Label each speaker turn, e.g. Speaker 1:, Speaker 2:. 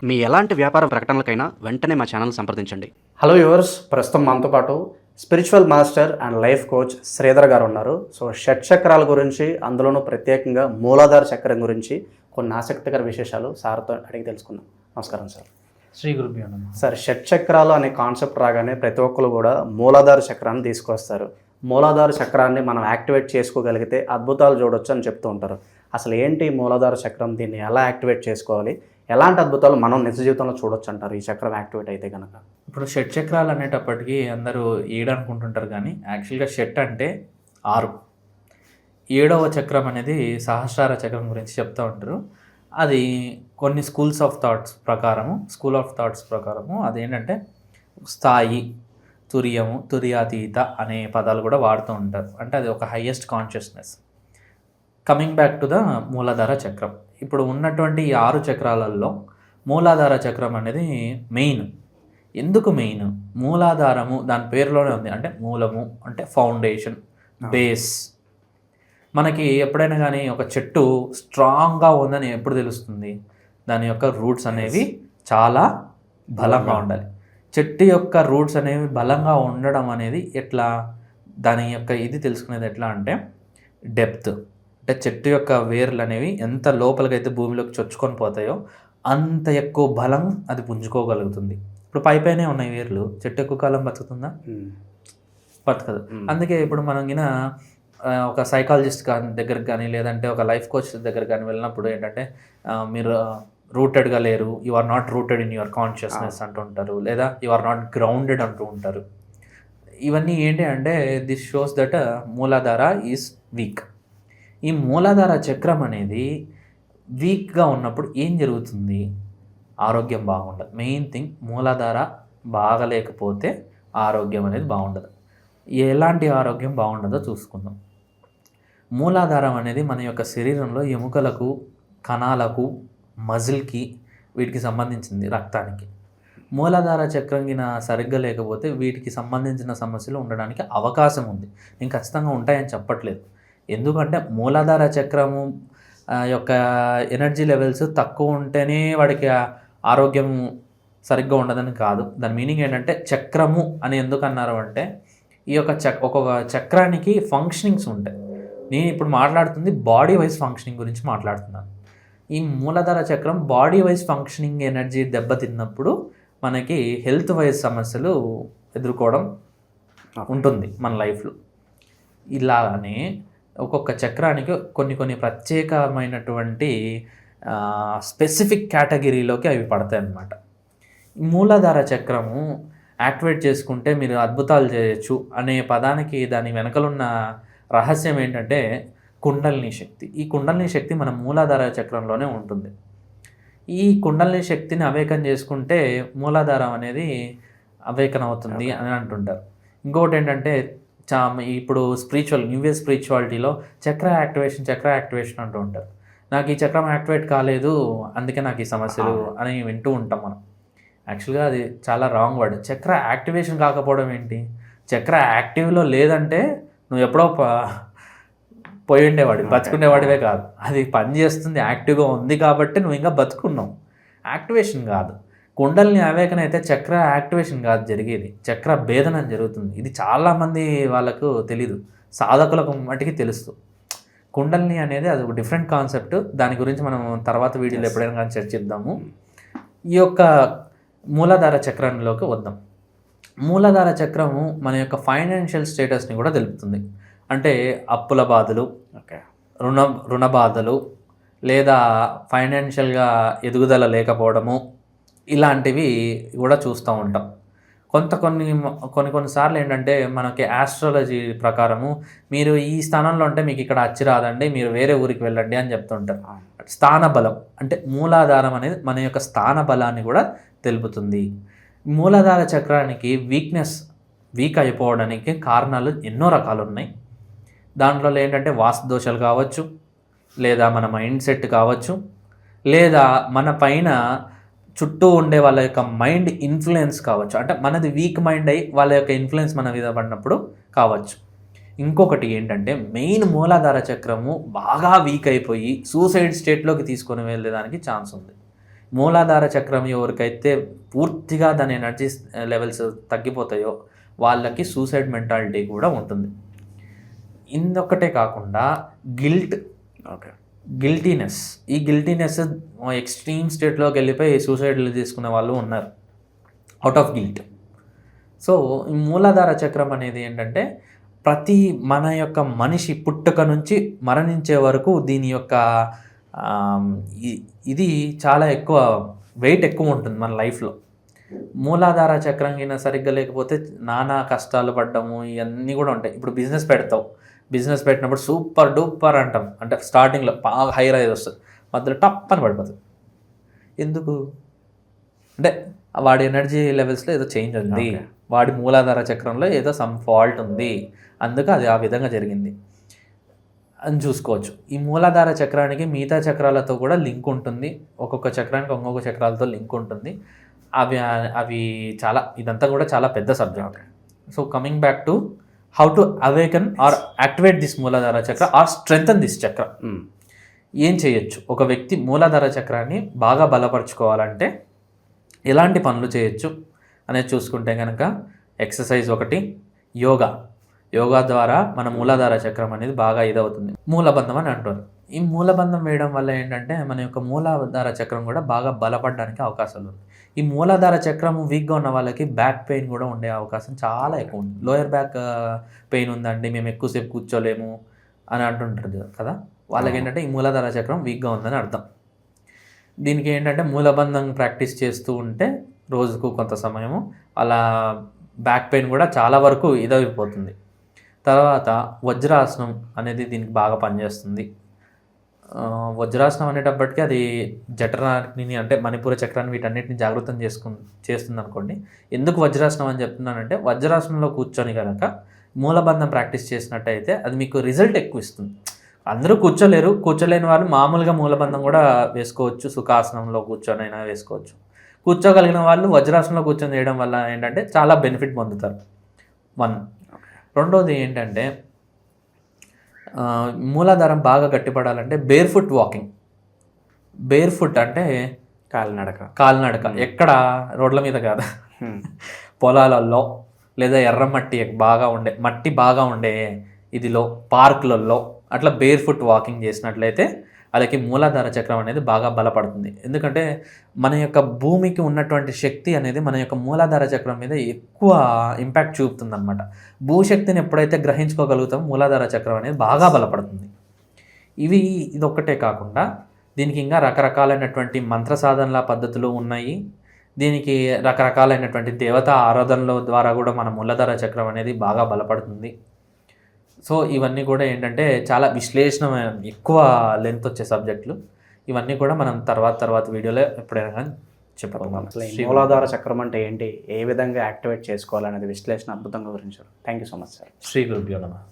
Speaker 1: మీ ఎలాంటి వ్యాపార ప్రకటనలకైనా వెంటనే మా ఛానల్ సంప్రదించండి.
Speaker 2: హలో వ్యూవర్స్, ప్రస్తుతం మనతో పాటు spiritual master and life coach Sridhar గారు ఉన్నారు. సో షట్చక్రాల గురించి, అందులోనూ ప్రత్యేకంగా మూలాధార చక్రం గురించి కొన్ని ఆసక్తికర విశేషాలు సార్తో అడిగి తెలుసుకుందాం. నమస్కారం సార్.
Speaker 3: శ్రీ గురుభ్యో నమః.
Speaker 2: సార్, షట్చక్రాలు అనే కాన్సెప్ట్ రాగానే ప్రతి ఒక్కరు కూడా మూలాధార చక్రాన్ని తీసుకొస్తారు. మూలాధార చక్రాన్ని మనం యాక్టివేట్ చేసుకోగలిగితే అద్భుతాలు చూడొచ్చు అని చెప్తూ ఉంటారు. అసలు ఏంటి మూలాధార చక్రం, దీన్ని ఎలా యాక్టివేట్ చేసుకోవాలి, ఎలాంటి అద్భుతాలు మనం నిజ జీవితంలో చూడొచ్చు అంటారు ఈ చక్రం యాక్టివేట్ అయితే కనుక?
Speaker 3: ఇప్పుడు షట్ చక్రాలు అనేటప్పటికీ అందరూ 7 అనుకుంటుంటారు, కానీ యాక్చువల్గా షట్ అంటే 6. 7వ చక్రం అనేది సహస్రార చక్రం గురించి చెప్తూ ఉంటారు. అది కొన్ని స్కూల్ ఆఫ్ థాట్స్ ప్రకారము అదేంటంటే స్థాయి, తుర్యము, తుర్యాతీత అనే పదాలు కూడా వాడుతూ ఉంటారు. అంటే అది ఒక highest consciousness. Coming back to the మూలాధార చక్రం. ఇప్పుడు ఉన్నటువంటి ఈ 6 చక్రాలలో మూలాధార చక్రం అనేది మెయిన్. ఎందుకు మెయిన్? మూలాధారము దాని పేరులోనే ఉంది. అంటే మూలము అంటే ఫౌండేషన్, బేస్. మనకి ఎప్పుడైనా కానీ ఒక చెట్టు స్ట్రాంగ్గా ఉందని ఎప్పుడు తెలుస్తుంది? దాని యొక్క రూట్స్ అనేవి చాలా బలంగా ఉండాలి. చెట్టు యొక్క రూట్స్ అనేవి బలంగా ఉండడం అనేది ఎట్లా, దాని యొక్క ఇది తెలుసుకునేది ఎట్లా అంటే డెప్త్. అంటే చెట్టు యొక్క వేర్లు అనేవి ఎంత లోపలికైతే భూమిలోకి చొచ్చుకొని పోతాయో అంత ఎక్కువ బలం అది పుంజుకోగలుగుతుంది. ఇప్పుడు పైపైనే ఉన్నాయి వేర్లు, చెట్టు ఎక్కువ కాలం బతుకుతుందా? బతకదు. అందుకే ఇప్పుడు మనం ఒక సైకాలజిస్ట్ దగ్గరికి కానీ లేదంటే ఒక లైఫ్ కోచ్ దగ్గర కానీ వెళ్ళినప్పుడు ఏంటంటే మీరు రూటెడ్గా లేరు, you are not rooted in your consciousness అంటుంటారు, లేదా యు ఆర్ నాట్ గ్రౌండెడ్ అంటూ ఉంటారు. ఇవన్నీ ఏంటి అంటే దిస్ షోస్ దట్ మూలాధార ఈజ్ వీక్. ఈ మూలాధార చక్రం అనేది వీక్గా ఉన్నప్పుడు ఏం జరుగుతుంది? ఆరోగ్యం బాగుండదు. మెయిన్ థింగ్, మూలాధార బాగలేకపోతే ఆరోగ్యం అనేది బాగుండదు. ఎలాంటి ఆరోగ్యం బాగుండదో చూసుకుందాం. మూలాధారం అనేది మన యొక్క శరీరంలో ఎముకలకు, కణాలకు, మజిల్కి, వీటికి సంబంధించింది, రక్తానికి. మూలాధార చక్రం సరిగ్గా లేకపోతే వీటికి సంబంధించిన సమస్యలు ఉండడానికి అవకాశం ఉంది. నేను ఖచ్చితంగా ఉంటాయని చెప్పట్లేదు. ఎందుకంటే మూలాధార చక్రము యొక్క ఎనర్జీ లెవెల్స్ తక్కువ ఉంటేనే వాడికి ఆరోగ్యం సరిగ్గా ఉండదని కాదు. దాని మీనింగ్ ఏంటంటే చక్రము అని ఎందుకు అన్నారు అంటే ఈ యొక్క ఒక్కొక్క చక్రానికి ఫంక్షనింగ్స్ ఉంటాయి. నేను ఇప్పుడు మాట్లాడుతుంది బాడీ వైజ్ ఫంక్షనింగ్ గురించి మాట్లాడుతున్నాను. ఈ మూలాధార చక్రం బాడీ వైజ్ ఫంక్షనింగ్ ఎనర్జీ దెబ్బతిన్నప్పుడు మనకి హెల్త్ వైజ్ సమస్యలు ఎదుర్కోవడం ఉంటుంది మన లైఫ్లో. ఇలానే ఒక్కొక్క చక్రానికి కొన్ని ప్రత్యేకమైనటువంటి స్పెసిఫిక్ కేటగిరీలోకి అవి పడతాయి అన్నమాట. మూలాధార చక్రము యాక్టివేట్ చేసుకుంటే మీరు అద్భుతాలు చేయొచ్చు అనే పదానికి దాని వెనకలున్న రహస్యం ఏంటంటే కుండలిని శక్తి. ఈ కుండలిని శక్తి మన మూలాధార చక్రంలోనే ఉంటుంది. ఈ కుండలిని శక్తిని అవేకం చేసుకుంటే మూలాధారం అనేది అవేకన్ అవుతుంది అని అంటుంటారు. ఇంకొకటి ఏంటంటే ఇప్పుడు న్యూ ఏజ్ స్పిరిచువాలిటీలో చక్ర యాక్టివేషన్ అంటూ ఉంటారు. నాకు ఈ చక్రం యాక్టివేట్ కాలేదు, అందుకే నాకు ఈ సమస్యలు అని వింటూ ఉంటాం మనం. యాక్చువల్గా అది చాలా రాంగ్ వర్డ్. చక్ర యాక్టివేషన్ కాకపోవడం ఏంటి? చక్ర యాక్టివ్లో లేదంటే నువ్వు ఎప్పుడో పోయి ఉండేవాడివి, బతుకునేవాడివే కాదు. అది పనిచేస్తుంది, యాక్టివ్గా ఉంది కాబట్టి నువ్వు ఇంకా బతుకున్నావు. యాక్టివేషన్ కాదు. కుండలిని అవేకన అయితే చక్ర యాక్టివేషన్ కాదు జరిగేది, చక్ర భేదనం జరుగుతుంది. ఇది చాలామంది వాళ్ళకు తెలీదు, సాధకులకు మటుకి తెలుసు. కుండలిని అనేది అది ఒక డిఫరెంట్ కాన్సెప్ట్. దాని గురించి మనం తర్వాత వీడియోలో ఎప్పుడైనా కానీ చర్చిద్దాము. ఈ యొక్క మూలాధార చక్రంలోకి వద్దాం. మూలాధార చక్రము మన యొక్క ఫైనాన్షియల్ స్టేటస్ని కూడా తెలుపుతుంది. అంటే అప్పుల బాధలు, రుణ బాధలు, లేదా ఫైనాన్షియల్గా ఎదుగుదల లేకపోవడము, ఇలాంటివి కూడా చూస్తూ ఉంటాం. కొన్నిసార్లు ఏంటంటే మనకి ఆస్ట్రాలజీ ప్రకారము మీరు ఈ స్థానంలో ఉంటే మీకు ఇక్కడ అచ్చి రాదండి, మీరు వేరే ఊరికి వెళ్ళండి అని చెప్తుంటారు. స్థాన బలం అంటే మూలాధారం అనేది మన యొక్క స్థాన బలాన్ని కూడా తెలుపుతుంది. మూలాధార చక్రానికి వీక్ అయిపోవడానికి కారణాలు ఎన్నో రకాలు ఉన్నాయి. దాంట్లో ఏంటంటే వాస్తు దోషాలు కావచ్చు, లేదా మన మైండ్ సెట్ కావచ్చు, లేదా మన పైన చుట్టూ ఉండే వాళ్ళ యొక్క మైండ్ ఇన్ఫ్లుయెన్స్ కావచ్చు. అంటే మనది వీక్ మైండ్ అయ్యి వాళ్ళ యొక్క ఇన్ఫ్లుయెన్స్ మన మీద పడినప్పుడు కావచ్చు. ఇంకొకటి ఏంటంటే మెయిన్ మూలాధార చక్రము బాగా వీక్ అయిపోయి సూసైడ్ స్టేట్లోకి తీసుకొని వెళ్ళేదానికి ఛాన్స్ ఉంది. మూలాధార చక్రం ఎవరికైతే పూర్తిగా దాని ఎనర్జీ లెవెల్స్ తగ్గిపోతాయో వాళ్ళకి సూసైడ్ మెంటాలిటీ కూడా ఉంటుంది. ఇందొక్కటే కాకుండా
Speaker 2: ఓకే.
Speaker 3: గిల్టీనెస్, ఈ గిల్టీనెస్ ఎక్స్ట్రీమ్ స్టేట్లోకి వెళ్ళిపోయి సూసైడ్లు తీసుకునే వాళ్ళు ఉన్నారు అవుట్ ఆఫ్ గిల్ట్. సో ఈ మూలాధార చక్రం అనేది ఏంటంటే మన యొక్క మనిషి పుట్టుక నుంచి మరణించే వరకు దీని యొక్క ఇది చాలా ఎక్కువ వెయిట్ ఎక్కువ ఉంటుంది మన లైఫ్లో. మూలాధార చక్రం కింద సరిగ్గా లేకపోతే నానా కష్టాలు పడ్డము ఇవన్నీ కూడా ఉంటాయి. ఇప్పుడు బిజినెస్ పెట్టినప్పుడు సూపర్ డూపర్ అంటాం, అంటే స్టార్టింగ్లో బాగా హై రైజ్ వస్తుంది, మధ్యలో టప్ అని పడిపోతుంది. ఎందుకు అంటే వాడి ఎనర్జీ లెవెల్స్లో ఏదో చేంజ్ ఉంది, వాడి మూలాధార చక్రంలో ఏదో సమ్ ఫాల్ట్ ఉంది, అందుకు అది ఆ విధంగా జరిగింది అని చూసుకోవచ్చు. ఈ మూలాధార చక్రానికి మిగతా చక్రాలతో కూడా లింక్ ఉంటుంది, ఒక్కొక్క చక్రానికి ఒక్కొక్క చక్రాలతో లింక్ ఉంటుంది. అవి చాలా, ఇదంతా కూడా చాలా పెద్ద subject. So coming back to how to awaken or activate this Muladhara chakra are strengthen this చక్ర. ఏం చేయొచ్చు? ఒక వ్యక్తి మూలాధార చక్రాన్ని బాగా బలపరుచుకోవాలంటే ఎలాంటి పనులు చేయొచ్చు అనేది చూసుకుంటే కనుక ఎక్సర్సైజ్ ఒకటి, యోగా ద్వారా మన మూలాధార చక్రం అనేది బాగా ఇదవుతుంది. మూలబంధం అని అంటారు. ఈ మూలబంధం వేయడం వల్ల ఏంటంటే మన యొక్క మూలాధార చక్రం కూడా బాగా బలపడడానికి అవకాశాలు ఉంది. ఈ మూలాధార చక్రం వీక్గా ఉన్న వాళ్ళకి బ్యాక్ పెయిన్ కూడా ఉండే అవకాశం చాలా ఎక్కువ ఉంది. లోయర్ బ్యాక్ పెయిన్ ఉందండి, మేము ఎక్కువసేపు కూర్చోలేము అని అంటుంటారు కదా, వాళ్ళకి ఏంటంటే ఈ మూలాధార చక్రం వీక్గా ఉందని అర్థం. దీనికి ఏంటంటే మూలబంధం ప్రాక్టీస్ చేస్తూ ఉంటే రోజుకు కొంత సమయము అలా బ్యాక్ పెయిన్ కూడా చాలా వరకు ఇదైపోతుంది. తర్వాత వజ్రాసనం అనేది దీనికి బాగా పనిచేస్తుంది. వజ్రాసనం అనేటప్పటికీ అది జఠరాగ్ని అంటే మణిపూర చక్రాన్ని వీటన్నిటిని జాగృతం చేస్తుంది అనుకోండి. ఎందుకు వజ్రాసనం అని చెప్తున్నానంటే వజ్రాసనంలో కూర్చొని కనుక మూలబంధం ప్రాక్టీస్ చేసినట్టయితే అది మీకు రిజల్ట్ ఎక్కువ ఇస్తుంది. అందరూ కూర్చోలేని వాళ్ళు మామూలుగా మూలబంధం కూడా వేసుకోవచ్చు, సుఖాసనంలో కూర్చొని అయినా వేసుకోవచ్చు. కూర్చోగలిగిన వాళ్ళు వజ్రాసనంలో కూర్చొని చేయడం వల్ల ఏంటంటే చాలా బెనిఫిట్ పొందుతారు. రెండోది ఏంటంటే మూలాధారం బాగా గట్టిపడాలంటే barefoot walking. Barefoot అంటే కాలినడక ఎక్కడ రోడ్ల మీద కాదు, పొలాలలో లేదా ఎర్రమట్టి మట్టి బాగా ఉండే ఇదిలో పార్కులలో అట్లా బేర్ ఫుట్ వాకింగ్ చేసినట్లయితే వాళ్ళకి మూలాధార చక్రం అనేది బాగా బలపడుతుంది. ఎందుకంటే మన యొక్క భూమికి ఉన్నటువంటి శక్తి అనేది మన యొక్క మూలాధార చక్రం మీద ఎక్కువ ఇంపాక్ట్ చూపుతుంది అనమాట. భూశక్తిని ఎప్పుడైతే గ్రహించుకోగలుగుతామో మూలాధార చక్రం అనేది బాగా బలపడుతుంది. ఇదొక్కటే కాకుండా దీనికి ఇంకా రకరకాలైనటువంటి మంత్ర సాధనల పద్ధతులు ఉన్నాయి. దీనికి రకరకాలైనటువంటి దేవతా ఆరాధనల ద్వారా కూడా మన మూలాధార చక్రం అనేది బాగా బలపడుతుంది. సో ఇవన్నీ కూడా ఏంటంటే చాలా విశ్లేషణ, ఎక్కువ లెంత్ వచ్చే సబ్జెక్టులు. ఇవన్నీ కూడా మనం తర్వాత వీడియోలో ఎప్పుడైనా కానీ చెప్పుకుందాం.
Speaker 2: మూలాధార చక్రం అంటే ఏంటి, ఏ విధంగా యాక్టివేట్ చేసుకోవాలనేది విశ్లేషణ అద్భుతంగా వివరించారు. Thank you so much sir.
Speaker 3: శ్రీ గురుభ్యో నమః.